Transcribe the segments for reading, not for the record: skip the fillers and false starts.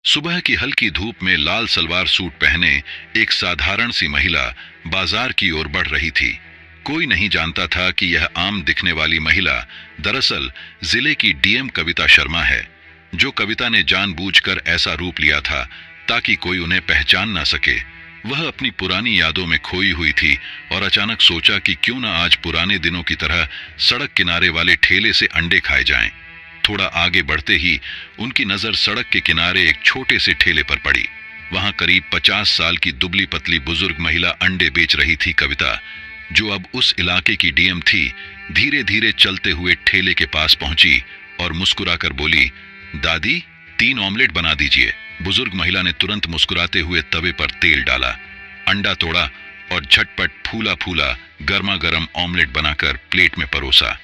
सुबह की हल्की धूप में लाल सलवार सूट पहने एक साधारण सी महिला बाजार की ओर बढ़ रही थी। कोई नहीं जानता था कि यह आम दिखने वाली महिला दरअसल जिले की डीएम कविता शर्मा है, जो कविता ने जानबूझकर ऐसा रूप लिया था ताकि कोई उन्हें पहचान ना सके। वह अपनी पुरानी यादों में खोई हुई थी और अचानक सोचा कि क्यों ना आज पुराने दिनों की तरह सड़क किनारे वाले ठेले से अंडे खाए जाएं। थोड़ा आगे बढ़ते ही उनकी नजर सड़क के किनारे एक छोटे से ठेले पर पड़ी। वहां करीब 50 साल की दुबली पतली बुजुर्ग महिला अंडे बेच रही थी। कविता, जो अब उस इलाके की डीएम थी, धीरे धीरे चलते हुए ठेले के पास पहुंची और मुस्कुराकर बोली, दादी 3 ऑमलेट बना दीजिए। बुजुर्ग महिला ने तुरंत मुस्कुराते हुए तवे पर तेल डाला, अंडा तोड़ा और झटपट फूला फूला गर्मा गर्म ऑमलेट बनाकर प्लेट में परोसा।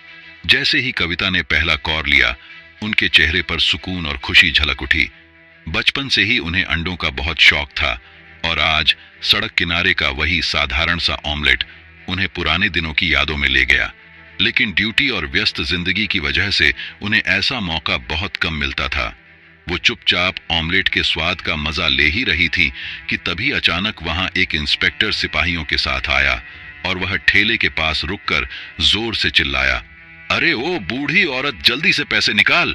जैसे ही कविता ने पहला कौर लिया, उनके चेहरे पर सुकून और खुशी झलक उठी। बचपन से ही उन्हें अंडों का बहुत शौक था और आज सड़क किनारे का वही साधारण सा ऑमलेट उन्हें पुराने दिनों की यादों में ले गया। लेकिन ड्यूटी और व्यस्त जिंदगी की वजह से उन्हें ऐसा मौका बहुत कम मिलता था। वो चुपचाप ऑमलेट के स्वाद का मजा ले ही रही थी कि तभी अचानक वहां एक इंस्पेक्टर सिपाहियों के साथ आया और वह ठेले के पास रुककर जोर से चिल्लाया, अरे ओ बूढ़ी औरत, जल्दी से पैसे निकाल।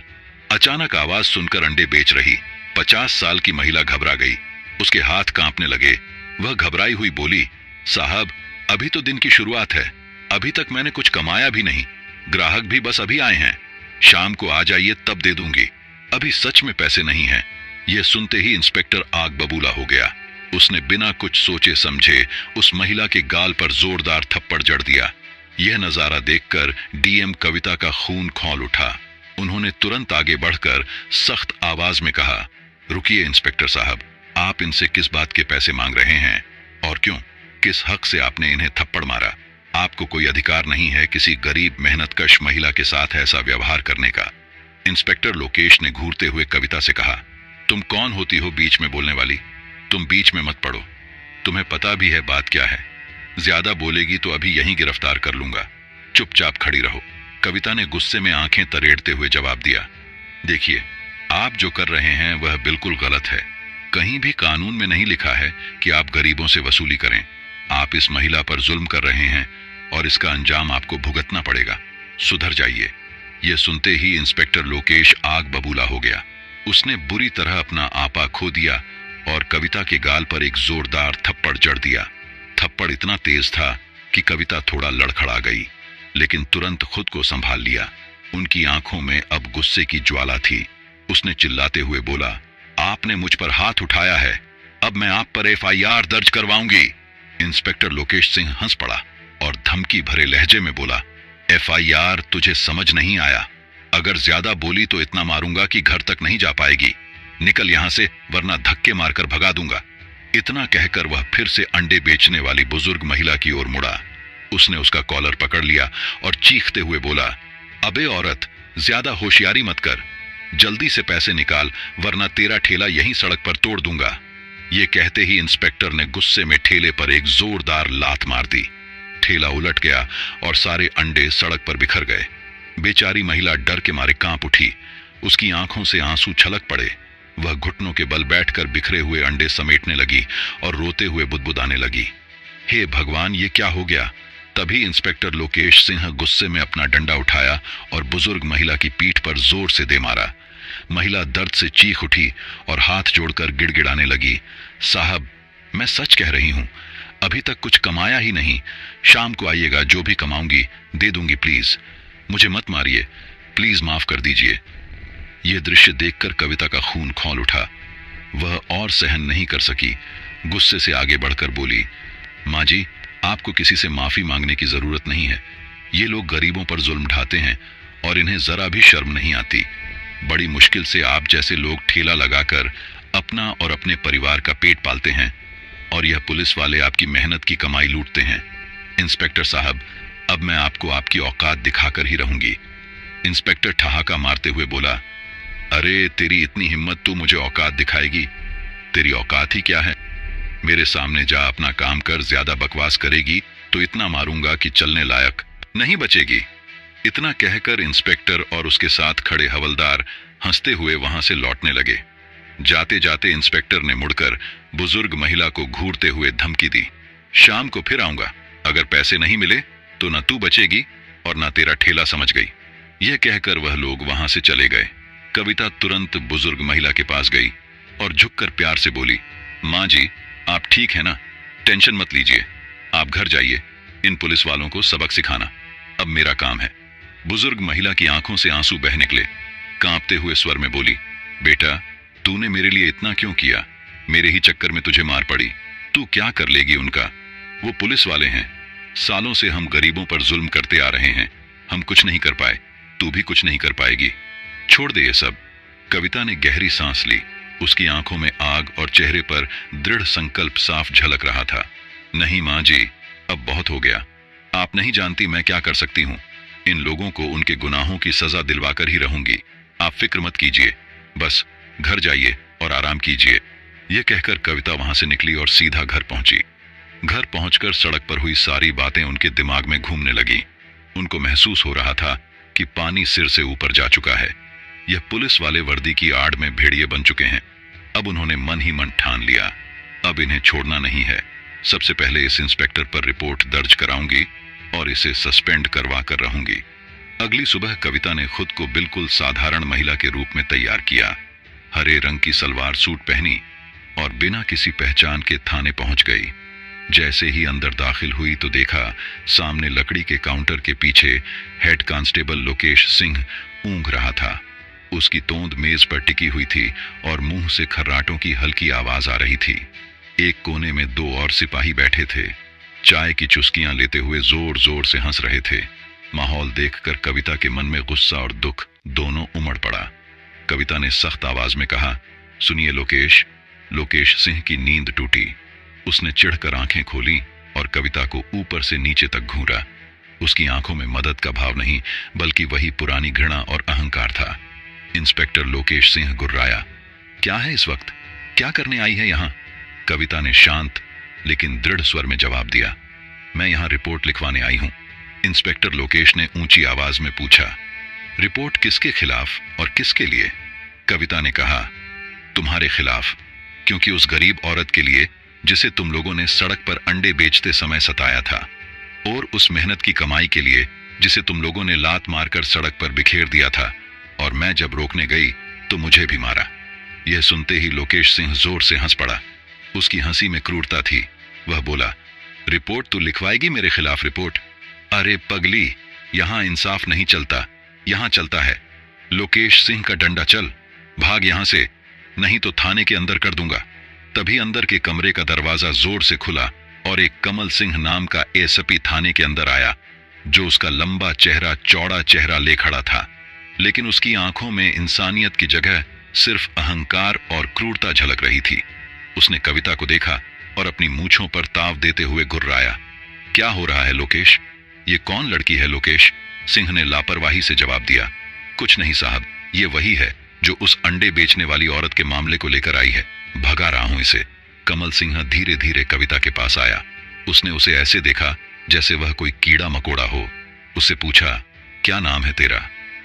अचानक आवाज सुनकर अंडे बेच रही 50 साल की महिला घबरा गई। उसके हाथ कांपने लगे। वह घबराई हुई बोली, साहब अभी तो दिन की शुरुआत है, अभी तक मैंने कुछ कमाया भी नहीं, ग्राहक भी बस अभी आए हैं, शाम को आ जाइए तब दे दूंगी, अभी सच में पैसे नहीं हैं। यह सुनते ही इंस्पेक्टर आग बबूला हो गया। उसने बिना कुछ सोचे समझे उस महिला के गाल पर जोरदार थप्पड़ जड़ दिया। यह नजारा देखकर डीएम कविता का खून खौल उठा। उन्होंने तुरंत आगे बढ़कर सख्त आवाज में कहा, रुकिए इंस्पेक्टर साहब, आप इनसे किस बात के पैसे मांग रहे हैं और क्यों? किस हक से आपने इन्हें थप्पड़ मारा? आपको कोई अधिकार नहीं है किसी गरीब मेहनतकश महिला के साथ ऐसा व्यवहार करने का। इंस्पेक्टर लोकेश ने घूरते हुए कविता से कहा, तुम कौन होती हो बीच में बोलने वाली? तुम बीच में मत पड़ो, तुम्हें पता भी है बात क्या है। ज्यादा बोलेगी तो अभी यहीं गिरफ्तार कर लूंगा, चुपचाप खड़ी रहो। कविता ने गुस्से में आंखें तरेड़ते हुए जवाब दिया, देखिए आप जो कर रहे हैं वह बिल्कुल गलत है। कहीं भी कानून में नहीं लिखा है कि आप गरीबों से वसूली करें। आप इस महिला पर जुल्म कर रहे हैं और इसका अंजाम आपको भुगतना पड़ेगा। सुधर जाइए। यह सुनते ही इंस्पेक्टर लोकेश आग बबूला हो गया। उसने बुरी तरह अपना आपा खो दिया और कविता के गाल पर एक जोरदार थप्पड़ जड़ दिया। थप्पड़ इतना तेज था कि कविता थोड़ा लड़खड़ा गई, लेकिन तुरंत खुद को संभाल लिया। उनकी आंखों में अब गुस्से की ज्वाला थी। उसने चिल्लाते हुए बोला, आपने मुझ पर हाथ उठाया है, अब मैं आप पर एफआईआर दर्ज करवाऊंगी। इंस्पेक्टर लोकेश सिंह हंस पड़ा और धमकी भरे लहजे में बोला, एफआईआर तुझे समझ नहीं आया? अगर ज्यादा बोली तो इतना मारूंगा कि घर तक नहीं जा पाएगी। निकल यहां से, वरना धक्के मारकर भगा दूंगा। इतना कहकर वह फिर से अंडे बेचने वाली बुजुर्ग महिला की ओर मुड़ा। उसने उसका कॉलर पकड़ लिया और चीखते हुए बोला, अबे औरत, ज्यादा होशियारी मत कर, जल्दी से पैसे निकाल वरना तेरा ठेला यहीं सड़क पर तोड़ दूंगा। ये कहते ही इंस्पेक्टर ने गुस्से में ठेले पर एक जोरदार लात मार दी। ठेला उलट गया और सारे अंडे सड़क पर बिखर गए। बेचारी महिला डर के मारे कांप उठी। उसकी आंखों से आंसू छलक पड़े। वह घुटनों के बल बैठकर बिखरे हुए अंडे समेटने लगी और रोते हुए बुदबुदाने लगी, हे भगवान, ये क्या हो गया? तभी इंस्पेक्टर लोकेश सिंह गुस्से में अपना डंडा उठाया और बुजुर्ग महिला की पीठ पर जोर से दे मारा। महिला दर्द से चीख उठी और हाथ जोड़कर गिड़गिड़ाने लगी, साहब मैं सच कह रही हूं, अभी तक कुछ कमाया ही नहीं, शाम को आइएगा, जो भी कमाऊंगी दे दूंगी, प्लीज मुझे मत मारिए, प्लीज माफ कर दीजिए। यह दृश्य देखकर कविता का खून खौल उठा। वह और सहन नहीं कर सकी। गुस्से से आगे बढ़कर बोली, माँ जी, आपको किसी से माफी मांगने की जरूरत नहीं है। ये लोग गरीबों पर जुल्म ढाते हैं और इन्हें जरा भी शर्म नहीं आती। बड़ी मुश्किल से आप जैसे लोग ठेला लगाकर अपना और अपने परिवार का पेट पालते हैं और यह पुलिस वाले आपकी मेहनत की कमाई लूटते हैं। इंस्पेक्टर साहब, अब मैं आपको आपकी औकात दिखाकर ही रहूंगी। इंस्पेक्टर ठहाका मारते हुए बोला, अरे तेरी इतनी हिम्मत, तू मुझे औकात दिखाएगी? तेरी औकात ही क्या है? मेरे सामने जा, अपना काम कर। ज्यादा बकवास करेगी तो इतना मारूंगा कि चलने लायक नहीं बचेगी। इतना कहकर इंस्पेक्टर और उसके साथ खड़े हवलदार हंसते हुए वहां से लौटने लगे। जाते जाते इंस्पेक्टर ने मुड़कर बुजुर्ग महिला को घूरते हुए धमकी दी, शाम को फिर आऊंगा, अगर पैसे नहीं मिले तो न तू बचेगी और न तेरा ठेला, समझ गई। यह कहकर वह लोग वहां से चले गए। कविता तुरंत बुजुर्ग महिला के पास गई और झुककर प्यार से बोली, माँ जी आप ठीक है ना, टेंशन मत लीजिए, आप घर जाइए, इन पुलिस वालों को सबक सिखाना अब मेरा काम है। बुजुर्ग महिला की आंखों से आंसू बह निकले। कांपते हुए स्वर में बोली, बेटा तूने मेरे लिए इतना क्यों किया, मेरे ही चक्कर में तुझे मार पड़ी, तू क्या कर लेगी उनका, वो पुलिस वाले हैं, सालों से हम गरीबों पर जुल्म करते आ रहे हैं, हम कुछ नहीं कर पाए, तू भी कुछ नहीं कर पाएगी, छोड़ दे ये सब। कविता ने गहरी सांस ली। उसकी आंखों में आग और चेहरे पर दृढ़ संकल्प साफ झलक रहा था। नहीं माँ जी, अब बहुत हो गया, आप नहीं जानती मैं क्या कर सकती हूँ, इन लोगों को उनके गुनाहों की सजा दिलवाकर ही रहूंगी, आप फिक्र मत कीजिए, बस घर जाइए और आराम कीजिए। यह कहकर कविता वहां से निकली और सीधा घर पहुंची। घर पहुंचकर सड़क पर हुई सारी बातें उनके दिमाग में घूमने लगी। उनको महसूस हो रहा था कि पानी सिर से ऊपर जा चुका है। यह पुलिस वाले वर्दी की आड़ में भेड़िए बन चुके हैं। अब उन्होंने मन ही मन ठान लिया, अब इन्हें छोड़ना नहीं है। सबसे पहले इस इंस्पेक्टर पर रिपोर्ट दर्ज कराऊंगी और इसे सस्पेंड करवा कर रहूंगी। अगली सुबह कविता ने खुद को बिल्कुल साधारण महिला के रूप में तैयार किया। हरे रंग की सलवार सूट पहनी और बिना किसी पहचान के थाने पहुंच गई। जैसे ही अंदर दाखिल हुई तो देखा सामने लकड़ी के काउंटर के पीछे हेड कांस्टेबल लोकेश सिंह ऊँघ रहा था। उसकी तोंद मेज पर टिकी हुई थी और मुंह से खर्राटों की हल्की आवाज आ रही थी। एक कोने में दो और सिपाही बैठे थे, चाय की चुस्कियां लेते हुए जोर जोर से हंस रहे थे। माहौल देखकर कविता के मन में गुस्सा और दुख दोनों उमड़ पड़ा। कविता ने सख्त आवाज में कहा, सुनिए लोकेश। लोकेश सिंह की नींद टूटी। उसने चिढ़कर आंखें खोली और कविता को ऊपर से नीचे तक घूरा। उसकी आंखों में मदद का भाव नहीं बल्कि वही पुरानी घृणा और अहंकार था। इंस्पेक्टर लोकेश सिंह गुर्राया, क्या है इस वक्त, क्या करने आई है यहां? कविता ने शांत लेकिन दृढ़ स्वर में जवाब दिया, मैं यहां रिपोर्ट लिखवाने आई हूं। इंस्पेक्टर लोकेश ने ऊंची आवाज में पूछा, रिपोर्ट किसके खिलाफ और किसके लिए? कविता ने कहा, तुम्हारे खिलाफ, क्योंकि उस गरीब औरत के लिए जिसे तुम लोगों ने सड़क पर अंडे बेचते समय सताया था, और उस मेहनत की कमाई के लिए जिसे तुम लोगों ने लात मारकर सड़क पर बिखेर दिया था, और मैं जब रोकने गई तो मुझे भी मारा। यह सुनते ही लोकेश सिंह जोर से हंस पड़ा। उसकी हंसी में क्रूरता थी। वह बोला, रिपोर्ट तू लिखवाएगी मेरे खिलाफ रिपोर्ट? अरे पगली, यहां इंसाफ नहीं चलता, यहां चलता है लोकेश सिंह का डंडा, चल भाग यहां से, नहीं तो थाने के अंदर कर दूंगा। तभी अंदर के कमरे का दरवाजा जोर से खुला और एक कमल सिंह नाम का एसपी थाने के अंदर आया, जो उसका लंबा चेहरा चौड़ा चेहरा ले खड़ा था, लेकिन उसकी आंखों में इंसानियत की जगह सिर्फ अहंकार और क्रूरता झलक रही थी। उसने कविता को देखा और अपनी मूंछों पर ताव देते हुए गुर्राया, क्या हो रहा है लोकेश? ये कौन लड़की है लोकेश? सिंह ने लापरवाही से जवाब दिया, कुछ नहीं साहब, ये वही है जो उस अंडे बेचने वाली औरत के मामले को लेकर आई है, भगा रहा हूं इसे। कमल सिंह धीरे धीरे कविता के पास आया। उसने उसे ऐसे देखा जैसे वह कोई कीड़ा मकोड़ा हो। उससे पूछा, क्या नाम है तेरा?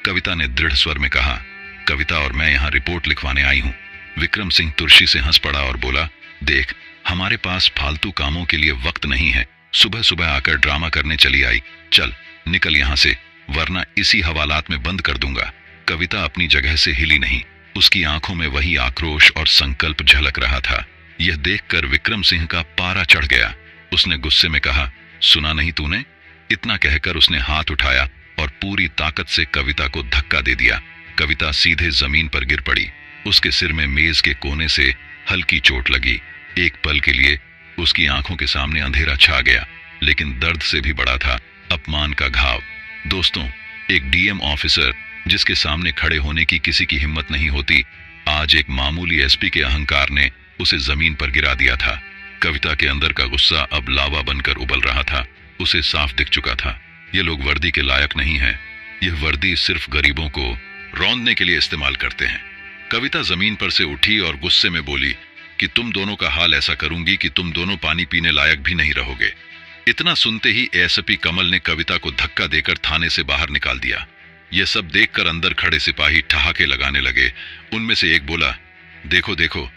कविता ने दृढ़ स्वर में कहा, कविता, और मैं यहाँ रिपोर्ट लिखवाने आई हूँ। विक्रम सिंह तुर्शी से हंस पड़ा और बोला, देख हमारे पास फालतू कामों के लिए वक्त नहीं है, सुबह सुबह आकर ड्रामा करने चली आई, चल निकल यहाँ से, वरना इसी हवालात में बंद कर दूंगा। कविता अपनी जगह से हिली नहीं। उसकी आंखों में वही आक्रोश और संकल्प झलक रहा था। यह देखकर विक्रम सिंह का पारा चढ़ गया। उसने गुस्से में कहा, सुना नहीं तूने? इतना कहकर उसने हाथ उठाया और पूरी ताकत से कविता को धक्का दे दिया। कविता सीधे जमीन पर गिर पड़ी। उसके सिर में मेज के कोने से हल्की चोट लगी। एक पल के लिए उसकी आंखों के सामने अंधेरा छा गया, लेकिन दर्द से भी बड़ा था अपमान का घाव। दोस्तों, एक डीएम ऑफिसर जिसके सामने खड़े होने की किसी की हिम्मत नहीं होती, आज एक मामूली एसपी के अहंकार ने उसे जमीन पर गिरा दिया था। कविता के अंदर का गुस्सा अब लावा बनकर उबल रहा था। उसे साफ दिख चुका था, ये लोग वर्दी के लायक नहीं हैं। यह वर्दी सिर्फ गरीबों को रौंदने के लिए इस्तेमाल करते हैं। कविता जमीन पर से उठी और गुस्से में बोली कि तुम दोनों का हाल ऐसा करूंगी कि तुम दोनों पानी पीने लायक भी नहीं रहोगे। इतना सुनते ही एसपी कमल ने कविता को धक्का देकर थाने से बाहर निकाल दिया। यह सब देखकर अंदर खड़े सिपाही ठहाके लगाने लगे। उनमें से एक बोला, देखो देखो,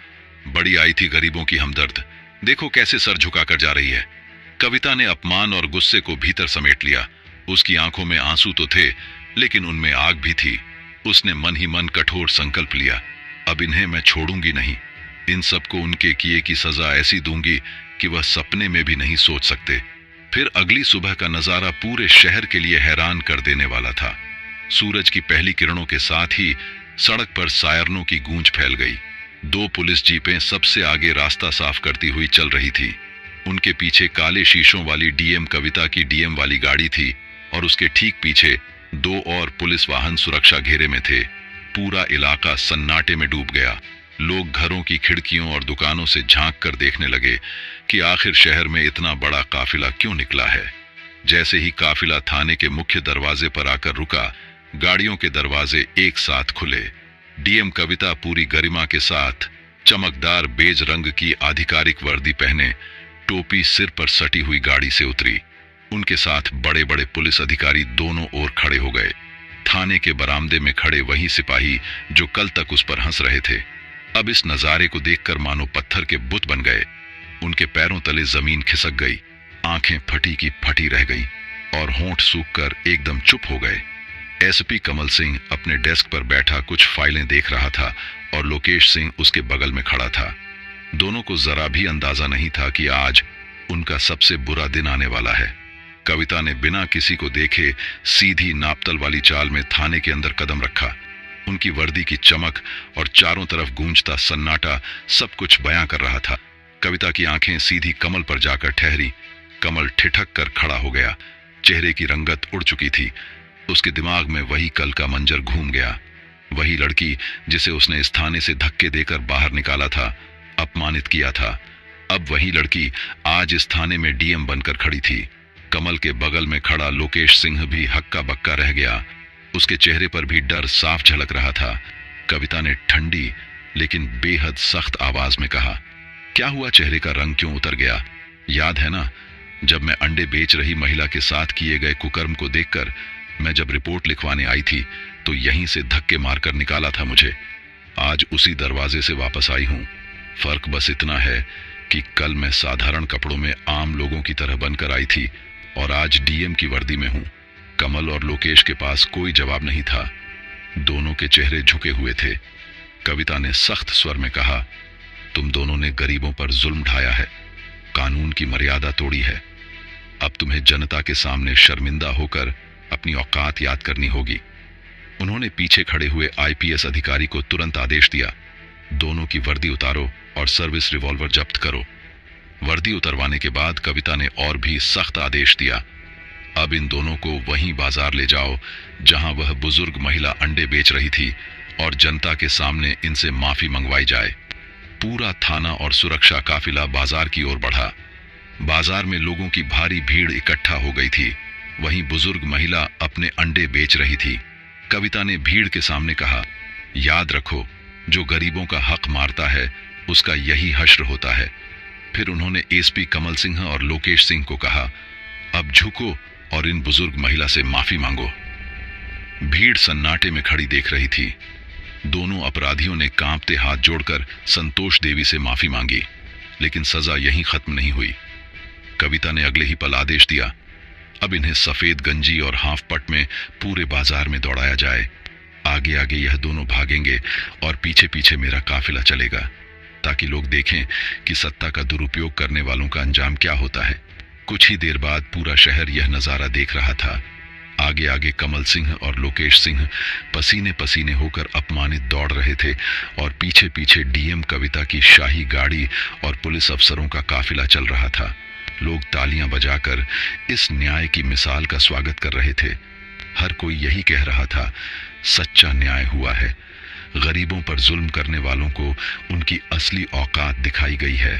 बड़ी आई थी गरीबों की हमदर्द, देखो कैसे सर झुकाकर जा रही है। कविता ने अपमान और गुस्से को भीतर समेट लिया। उसकी आंखों में आंसू तो थे, लेकिन उनमें आग भी थी। उसने मन ही मन कठोर संकल्प लिया, अब इन्हें मैं छोड़ूंगी नहीं। इन सबको उनके किए की सजा ऐसी दूंगी कि वह सपने में भी नहीं सोच सकते। फिर अगली सुबह का नजारा पूरे शहर के लिए हैरान कर देने वाला था। सूरज की पहली किरणों के साथ ही सड़क पर सायरनों की गूंज फैल गई। दो पुलिस जीपें सबसे आगे रास्ता साफ करती हुई चल रही थी। उनके पीछे काले शीशों वाली डीएम कविता की डीएम वाली गाड़ी थी और उसके ठीक पीछे दो और पुलिस वाहन सुरक्षा घेरे में थे। पूरा इलाका सन्नाटे में डूब गया। लोग घरों की खिड़कियों और दुकानों से झांक कर देखने लगे कि आखिर शहर में इतना बड़ा काफिला क्यों निकला है। जैसे ही काफिला थाने के मुख्य दरवाजे पर आकर रुका, गाड़ियों के दरवाजे एक साथ खुले। डीएम कविता पूरी गरिमा के साथ चमकदार बेज रंग की आधिकारिक वर्दी पहने, टोपी सिर पर सटी हुई गाड़ी से उतरी। उनके साथ बड़े बड़े पुलिस अधिकारी दोनों ओर खड़े हो गए। थाने के बरामदे में खड़े वही सिपाही जो कल तक उस पर हंस रहे थे, अब इस नजारे को देखकर मानो पत्थर के बुत बन गए। उनके पैरों तले जमीन खिसक गई, आंखें फटी की फटी रह गईं और होंठ सूखकर एकदम चुप हो गए। एसपी कमल सिंह अपने डेस्क पर बैठा कुछ फाइलें देख रहा था और लोकेश सिंह उसके बगल में खड़ा था। दोनों को जरा भी अंदाजा नहीं था कि आज उनका सबसे बुरा दिन आने वाला है। कविता ने बिना किसी को देखे सीधी नापतल वाली चाल में थाने के अंदर कदम रखा। उनकी वर्दी की चमक और चारों तरफ गूंजता सन्नाटा सब कुछ बयां कर रहा था। कविता की आंखें सीधी कमल पर जाकर ठहरी। कमल ठिठक कर खड़ा हो गया। चेहरे की रंगत उड़ चुकी थी। उसके दिमाग में वही कल का मंजर घूम गया। वही लड़की जिसे उसने इस थाने से धक्के देकर बाहर निकाला था, अपमानित किया था, अब वही लड़की आज इस थाने में डीएम बनकर खड़ी थी। कमल के बगल में खड़ा लोकेश सिंह भी हक्का बक्का रह गया। उसके चेहरे पर भी डर साफ झलक रहा था। कविता ने ठंडी लेकिन बेहद सख्त आवाज में कहा, क्या हुआ, चेहरे का रंग क्यों उतर गया? याद है ना, जब मैं अंडे बेच रही महिला के साथ किए गए कुकर्म को देखकर मैं जब रिपोर्ट लिखवाने आई थी तो यहीं से धक्के मारकर निकाला था मुझे। आज उसी दरवाजे से वापस आई हूं। फर्क बस इतना है कि कल मैं साधारण कपड़ों में आम लोगों की तरह बनकर आई थी और आज डीएम की वर्दी में हूं। कमल और लोकेश के पास कोई जवाब नहीं था। दोनों के चेहरे झुके हुए थे। कविता ने सख्त स्वर में कहा, तुम दोनों ने गरीबों पर जुल्म ढाया है, कानून की मर्यादा तोड़ी है। अब तुम्हें जनता के सामने शर्मिंदा होकर अपनी औकात याद करनी होगी। उन्होंने पीछे खड़े हुए आईपीएस अधिकारी को तुरंत आदेश दिया, दोनों की वर्दी उतारो और सर्विस रिवॉल्वर जब्त करो। वर्दी उतरवाने के बाद कविता ने और भी सख्त आदेश दिया, अब इन दोनों को वहीं बाजार ले जाओ जहां वह बुजुर्ग महिला अंडे बेच रही थी और जनता के सामने इनसे माफी मंगवाई जाए। पूरा थाना और सुरक्षा काफिला बाजार की ओर बढ़ा। बाजार में लोगों की भारी भीड़ इकट्ठा हो गई थी। वहीं बुजुर्ग महिला अपने अंडे बेच रही थी। कविता ने भीड़ के सामने कहा, याद रखो, जो गरीबों का हक मारता है उसका यही हश्र होता है। फिर उन्होंने एसपी कमल सिंह और लोकेश सिंह को कहा, अब झुको और इन बुजुर्ग महिला से माफी मांगो। भीड़ सन्नाटे में खड़ी देख रही थी। दोनों अपराधियों ने कांपते हाथ जोड़कर संतोष देवी से माफी मांगी, लेकिन सजा यहीं खत्म नहीं हुई। कविता ने अगले ही पल आदेश दिया, अब इन्हें सफेद गंजी और हाफ पट में पूरे बाजार में दौड़ाया जाए। आगे आगे यह दोनों भागेंगे और पीछे पीछे मेरा काफिला चलेगा, ताकि लोग देखें कि सत्ता का दुरुपयोग करने वालों का अंजाम क्या होता है। कुछ ही देर बाद पूरा शहर यह नजारा देख रहा था। आगे आगे कमल सिंह और लोकेश सिंह पसीने पसीने होकर अपमानित दौड़ रहे थे और पीछे पीछे डीएम कविता की शाही गाड़ी और पुलिस अफसरों का काफिला चल रहा था। लोग तालियां बजाकर इस न्याय की मिसाल का स्वागत कर रहे थे। हर कोई यही कह रहा था, सच्चा न्याय हुआ है। गरीबों पर जुल्म करने वालों को उनकी असली औकात दिखाई गई है।